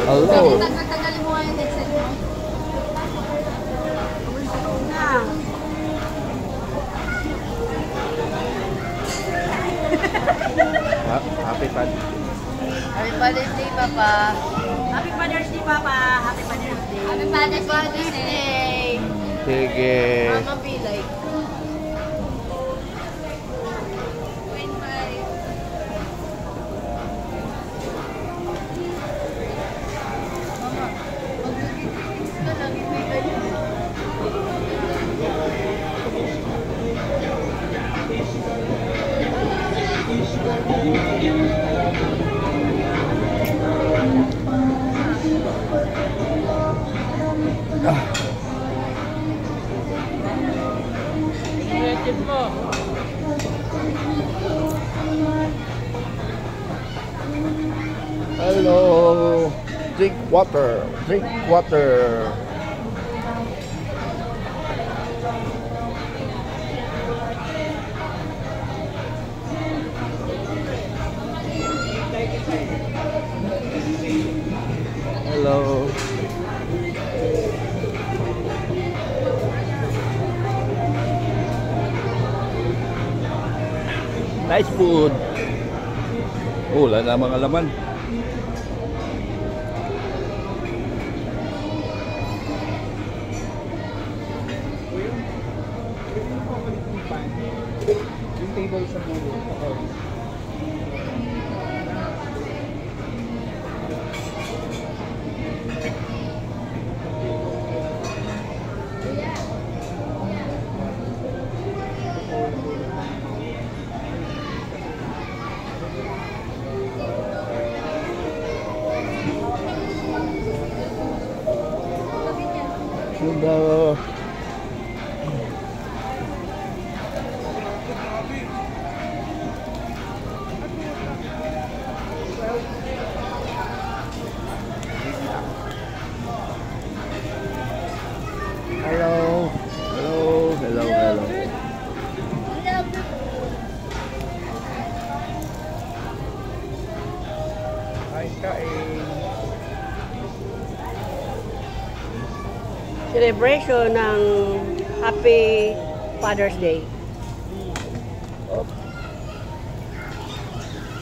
Hello. Tagalin mo nga yung headset mo. Happy Father's Day. Happy Father's Day, Papa. Happy Father's Day, Papa. Happy Father's Day. Happy Father's Day. Sige. Mama be like. Hello. Drink water. Drink water. Hello. Nice food. Oh, wala na mga laman. Yung table sa bulo. Hello. Hello. Hello. Hello. Hello. Kain. Celebration ng Happy Father's Day.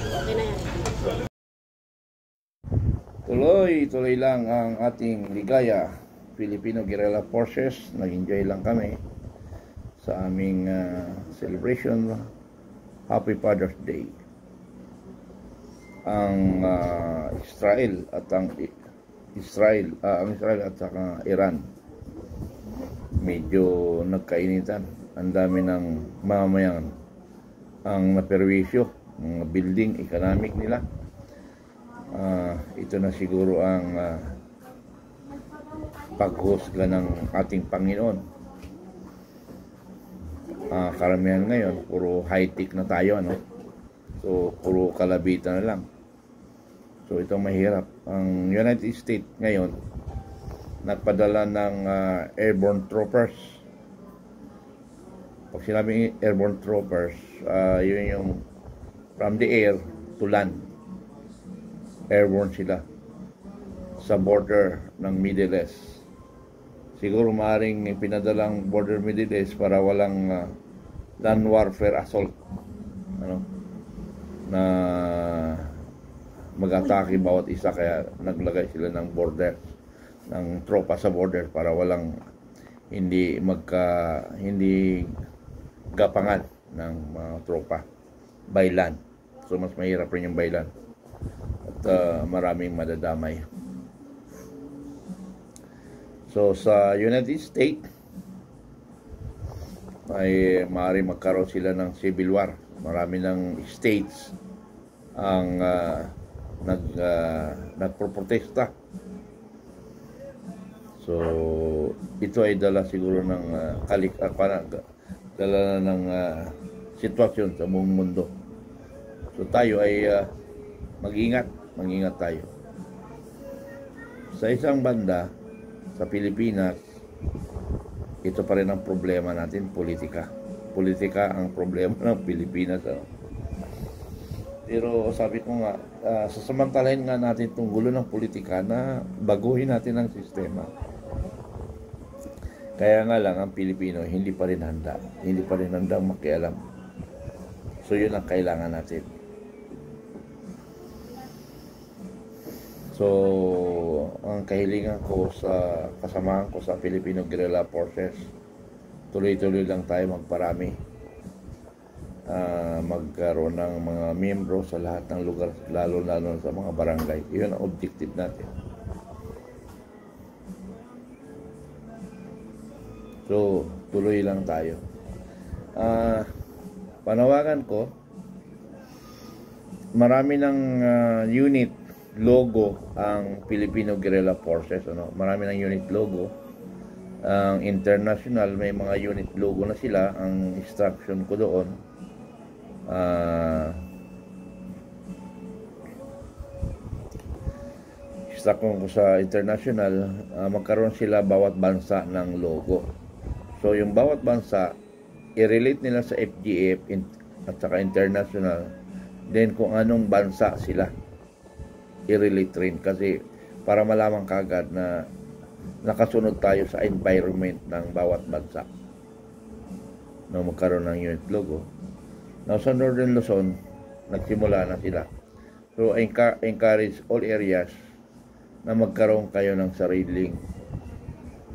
Okay na yan. Tuloy lang ang ating ligaya. Filipino Guerrilla Forces. Nag-enjoy lang kami sa aming celebration. Happy Father's Day. Ang Israel at saka Iran medyo nagkainitan. Ang dami ng mamamayan ang naperwisyo ng building economic nila. Ito na siguro ang paghusga ng ating Panginoon. Karamihan ngayon puro high-tech na tayo, ano? So puro kalabitan na lang. So ito mahirap. Ang United States ngayon nagpadala ng airborne troopers. Pag sinabing airborne troopers, yun yung from the air to land. Airborne sila sa border ng Middle East. Siguro maaaring pinadalang border Middle East para walang land warfare assault, ano, na mag-atake bawat isa, kaya naglagay sila ng border, ng tropa sa border para walang hindi gapangan ng mga tropa by land. So mas mahirap rin yung by land at maraming madadamay. So sa United States ay maaaring magkaroon sila ng civil war. Marami ng states ang nagproprotesta. So ito ay dala siguro ng dala ng sitwasyon sa buong mundo. So tayo ay mag-ingat tayo. Sa isang banda, sa Pilipinas, ito pa rin ang problema natin, politika. Politika ang problema ng Pilipinas. Pero sabi ko nga, sasamantalahin nga natin itong gulo ng politika na baguhin natin ang sistema. Kaya nga lang, ang Pilipino hindi pa rin handa. Hindi pa rin handang makialam. So yun ang kailangan natin. So, ang kahilingan ko sa kasamahan ko sa Filipino Guerrilla Forces, tuloy-tuloy lang tayo magparami. Magkaroon ng mga miyembro sa lahat ng lugar, lalo-lalo sa mga barangay. Yun ang objective natin. So, tuloy lang tayo. Panawagan ko, marami ng unit logo ang Filipino Guerrilla Forces. Marami ng unit logo. Ang international, may mga unit logo na sila. Ang instruction ko doon, instruction ko sa international, magkaroon sila bawat bansa ng logo. So yung bawat bansa, i-relate nila sa FGF at saka international, then kung anong bansa sila, i-relate rin, kasi para malaman kagad na nakasunod tayo sa environment ng bawat bansa na magkaroon ng unit logo. Now sa Northern Luzon, nagsimula na sila. So encourage all areas na magkaroon kayo ng sariling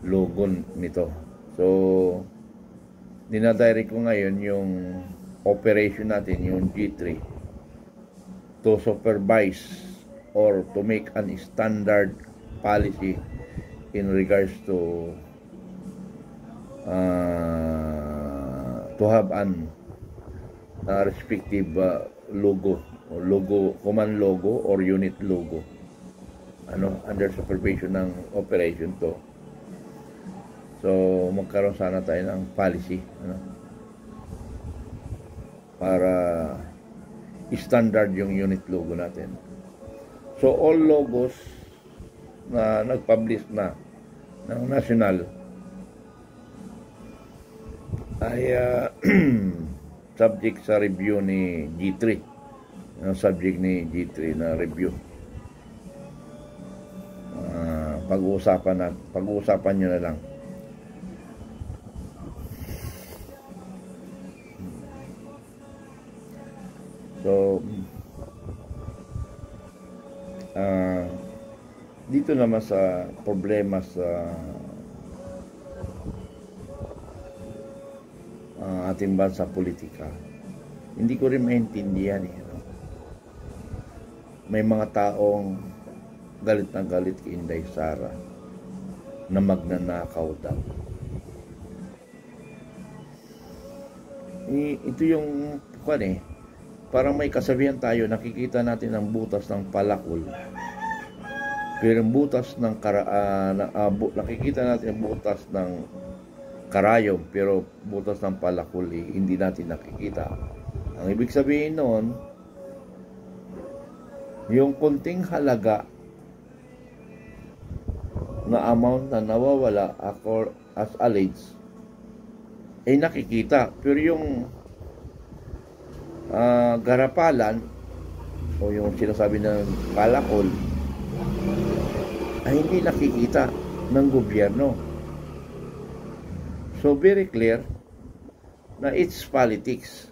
logo nito. So dinadirect ko ngayon yung operation natin, yung G3, to supervise or to make an standard policy in regards to have an respective logo, command logo or unit logo, under supervision ng operation to. So magkaroon sana tayo ng policy, para standard yung unit logo natin. So all logos na nag-publish na ng national ay subject sa review ni G3. Subject ni G3 na review. Pag-uusapan nyo na lang. So dito naman sa problema sa ating bansa politika, hindi ko rin maintindihan may mga taong galit na galit kay Inday Sara na magnanakaw daw. Ito yung parang may kasabihan tayo, nakikita natin ang butas ng palakol, pero ang butas ng nakikita natin ang butas ng karayom, pero butas ng palakol hindi natin nakikita. Ang ibig sabihin noon, yung kunting halaga na amount na nawawala as alleged ay nakikita, pero yung garapalan o yung sinasabi ng palakol ay hindi nakikita ng gobyerno. So very clear na it's politics.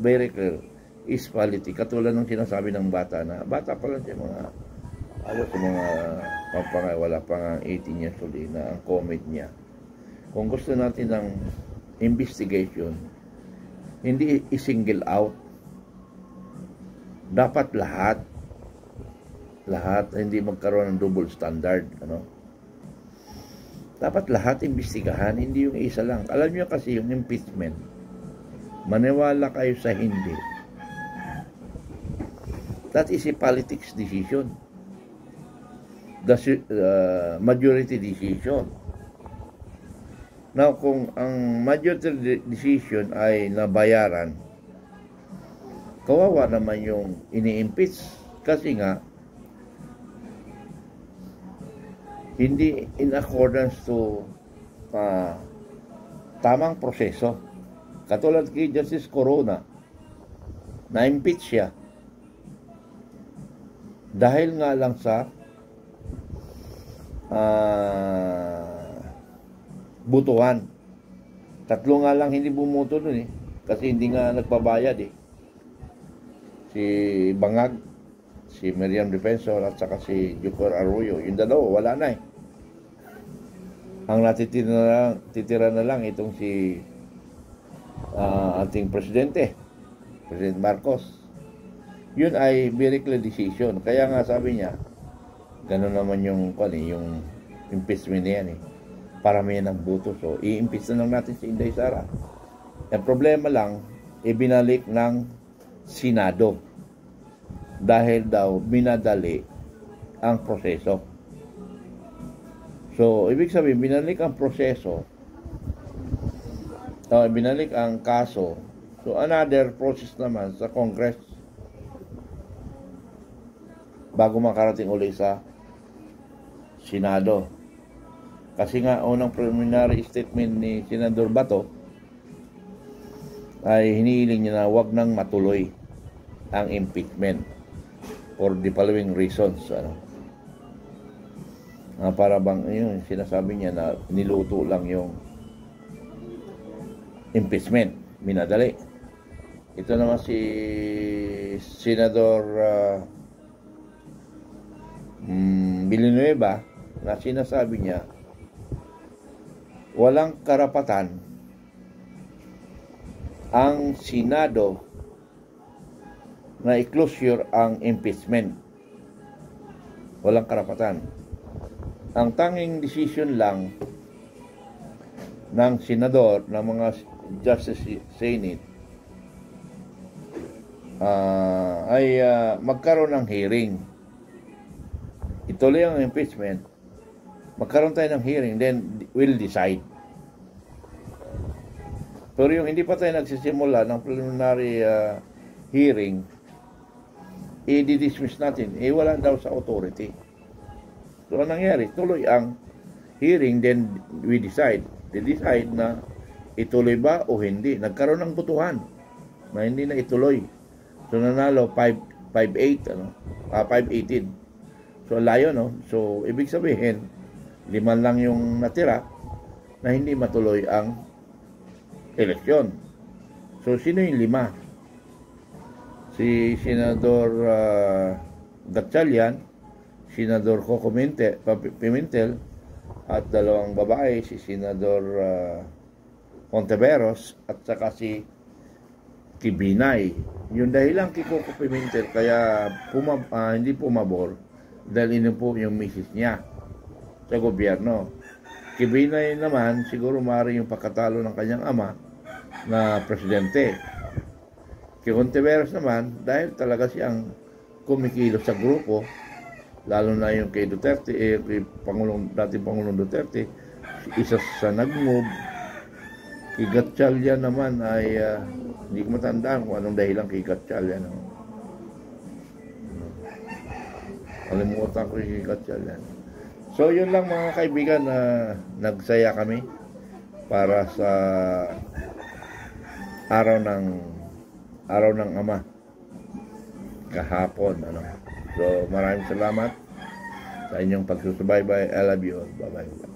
Very clear, it's politics. Katulad ng sinasabi ng bata na bata pa lang siya, wala pa nga 18 years old na ang comment niya. Kung gusto natin ng investigation, hindi i-single out, dapat lahat, hindi magkaroon ng double standard. Dapat lahat imbestigahan, hindi yung isa lang. Alam niyo kasi yung impeachment, maniwala kayo sa hindi, that is a politics decision, the majority decision. Now kung ang majority decision ay nabayaran, kawawa naman yung ini-impeach, kasi nga hindi in accordance to tamang proseso. Katulad kay Justice Corona, na-impeach siya, Dahil nga lang sa butuhan. 3 nga lang hindi bumoto dun eh. Kasi hindi nga nagpabayad eh. Si Bangag, si Miriam Defensor at saka si Jocor Arroyo. Yung dalawa, wala na eh. Ang natitira na lang itong si ating presidente, President Marcos. Yun ay miracle decision. Kaya nga sabi niya, gano'n naman yung impeachment niya yan eh. Paramihan ng boto. So, i-impeach na lang natin si Inday Sara. Ang problema lang, ibinalik ng Senado. Dahil daw, binadali ang proseso. So, ibig sabihin, binalik ang proseso, binalik ang kaso. So, another process naman sa Congress bago makarating uli sa Senado. Kasi nga, unang preliminary statement ni Senador Bato ay hinihiling niya na wag nang matuloy ang impeachment for the following reasons. Para bang yun, sinasabi niya na niluto lang yung impeachment, minadali. Ito naman si Senador Villanueva na sinasabi niya walang karapatan ang Senado na i-closure ang impeachment. Walang karapatan. Ang tanging decision lang ng senador, ng mga Justice Senate ay magkaroon ng hearing. Ituloy ang impeachment, magkaroon tayo ng hearing, then we'll decide. Pero yung hindi pa tayo nagsisimula ng preliminary hearing, i-dismiss natin, wala daw sa authority. So, anong nangyari? Tuloy ang hearing, then we decide. They decide na ituloy ba o hindi. Nagkaroon ng butuhan na hindi na ituloy. So, nanalo 5-8, 5-18. So, layo, no? So, ibig sabihin, 5 lang yung natira na hindi matuloy ang eleksyon. So, sino yung 5? Si Senador Gatchalian, Senador Coco Pimentel, at 2 babae, si Senador Conteveros at saka si Kibinay. Yung dahilan kay Coco Pimentel kaya hindi pumabor dahil ino po yung misis niya sa gobyerno. Kibinay naman siguro maaari yung pagkatalo ng kanyang ama na presidente. Kay Conteveros naman dahil talaga siyang kumikilos sa grupo, lalo na yung kay Duterte, kay dating Pangulong Duterte, isa sa nag-move. Kay Gatchalian naman ay hindi ko matandaan kung anong dahilan kay Gatchalian. Kalimutan ko kay Gatchalian. So yun lang mga kaibigan, na nagsaya kami para sa araw ng Ama kahapon. So maraming salamat sa inyong pagsusubaybay. I love you all. Bye-bye.